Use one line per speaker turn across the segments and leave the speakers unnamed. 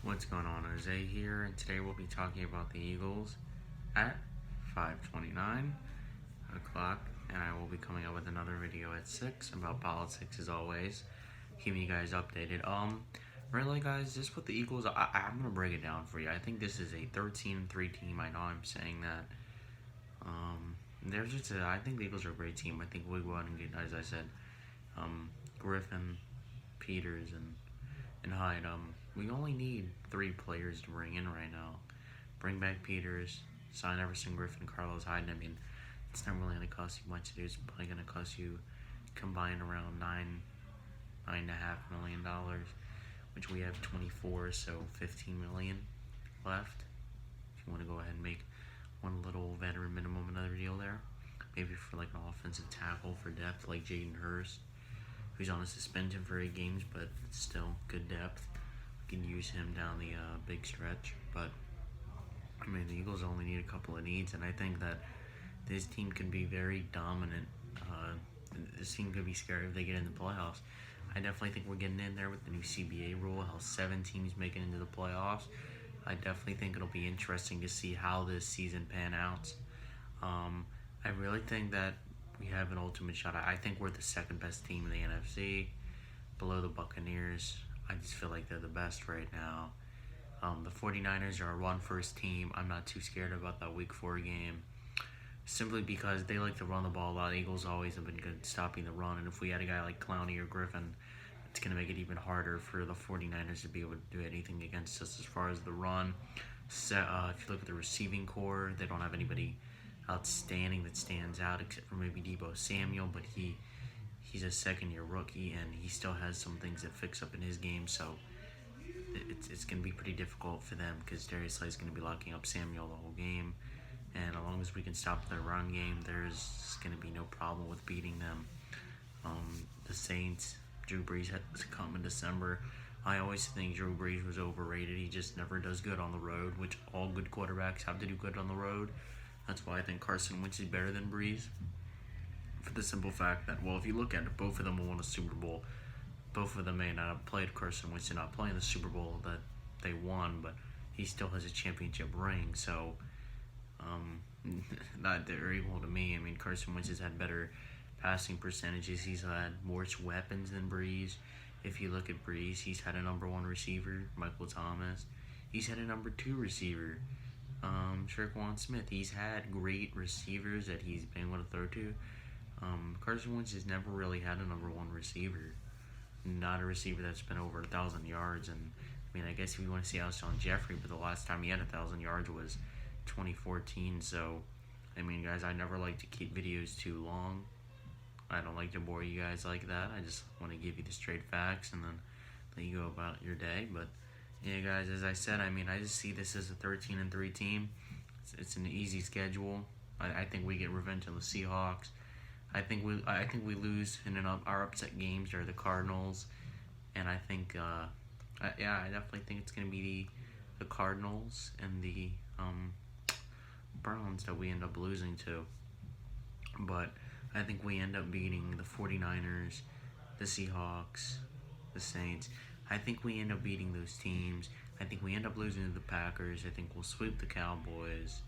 What's going on? Jose here, and today we'll be talking about the Eagles at 5:29 o'clock, and I will be coming up with another video at 6 about politics as always, keeping you guys updated. Really guys, just with the Eagles, I'm going to break it down for you. I think this is a 13-3 team. I know I'm saying that. I think the Eagles are a great team. I think we go out and get, as I said, Griffen, Peters, and Hyde. We only need 3 players to bring in right now. Bring back Peters, sign Everson, Griffen, Carlos Hyde. I mean, it's not really going to cost you much to do. It's probably going to cost you combined around $9.5 million, which we have 24, so 15 million left. If you want to go ahead and make one little veteran minimum, another deal there, maybe for like an offensive tackle for depth, like Jaden Hurst, who's on a suspension for 8 games, but still good depth. We can use him down the big stretch. But I mean, the Eagles only need a couple of needs, and I think that this team can be very dominant. This team could be scary if they get in the playoffs. I definitely think we're getting in there with the new CBA rule, how 7 teams make it into the playoffs. I definitely think it'll be interesting to see how this season pan out. I really think that we have an ultimate shot. I think we're the second best team in the NFC, below the Buccaneers. I just feel like they're the best right now. The 49ers are a run-first team. I'm not too scared about that Week 4 game, simply because they like to run the ball a lot. Eagles always have been good at stopping the run, and if we had a guy like Clowney or Griffen, it's going to make it even harder for the 49ers to be able to do anything against us as far as the run. So, if you look at the receiving core, they don't have anybody outstanding that stands out except for maybe Deebo Samuel, but he's a second-year rookie, and he still has some things that fix up in his game, so it's going to be pretty difficult for them because Darius Slay is going to be locking up Samuel the whole game, and as long as we can stop their run game, there's going to be no problem with beating them. The Saints, Drew Brees has come in December. I always think Drew Brees was overrated. He just never does good on the road, which all good quarterbacks have to do good on the road. That's why I think Carson Wentz is better than Brees, for the simple fact that, well, if you look at it, both of them will win a Super Bowl. Both of them may not have played. Carson Wentz did not play in the Super Bowl that they won, but he still has a championship ring, so not they're equal to me. I mean, Carson Wentz has had better passing percentages. He's had more weapons than Brees. If you look at Brees, he's had a number 1 receiver, Michael Thomas. He's had a number 2 receiver, Tre'Quan Smith. He's had great receivers that he's been able to throw to. Carson Wentz has never really had a number 1 receiver. Not a receiver that's been over 1,000 yards. And I mean, I guess if you want to see Alshon Jeffrey, but the last time he had 1,000 yards was 2014. So, I mean, guys, I never like to keep videos too long. I don't like to bore you guys like that. I just want to give you the straight facts and then let you go about your day. But yeah, guys, as I said, I mean, I just see this as a 13-3 team. It's an easy schedule. I think we get revenge on the Seahawks. I think we lose in our upset games are the Cardinals, and I think I definitely think it's gonna be the Cardinals and the Browns that we end up losing to. But I think we end up beating the 49ers, the Seahawks, the Saints. I think we end up beating those teams. I think we end up losing to the Packers. I think we'll sweep the Cowboys.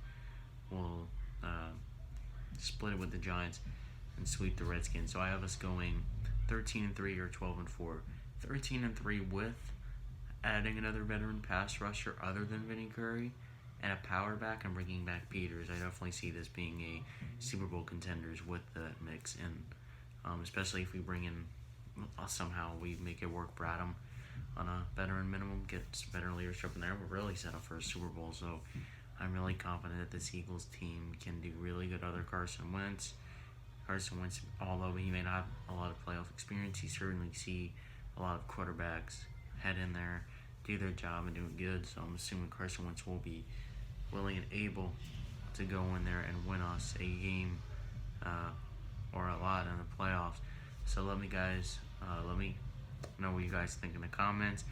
We'll split it with the Giants and sweep the Redskins. So I have us going 13-3 or 12-4. 13-3 with adding another veteran pass rusher other than Vinny Curry and a power back and bringing back Peters. I definitely see this being a Super Bowl contenders with the mix in, especially if we bring in somehow we make it work. Bradham on a veteran minimum, gets veteran leadership in there. We're really set up for a Super Bowl. So I'm really confident that this Eagles team can do really good. Other Carson Wentz, although he may not have a lot of playoff experience, he certainly see a lot of quarterbacks head in there, do their job, and do it good. So I'm assuming Carson Wentz will be willing and able to go in there and win us a game or a lot in the playoffs. So let me know what you guys think in the comments.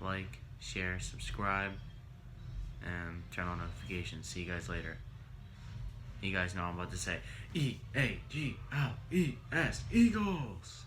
Like, share, subscribe, and turn on notifications. See you guys later. You guys know I'm about to say E-A-G-L-E-S, Eagles!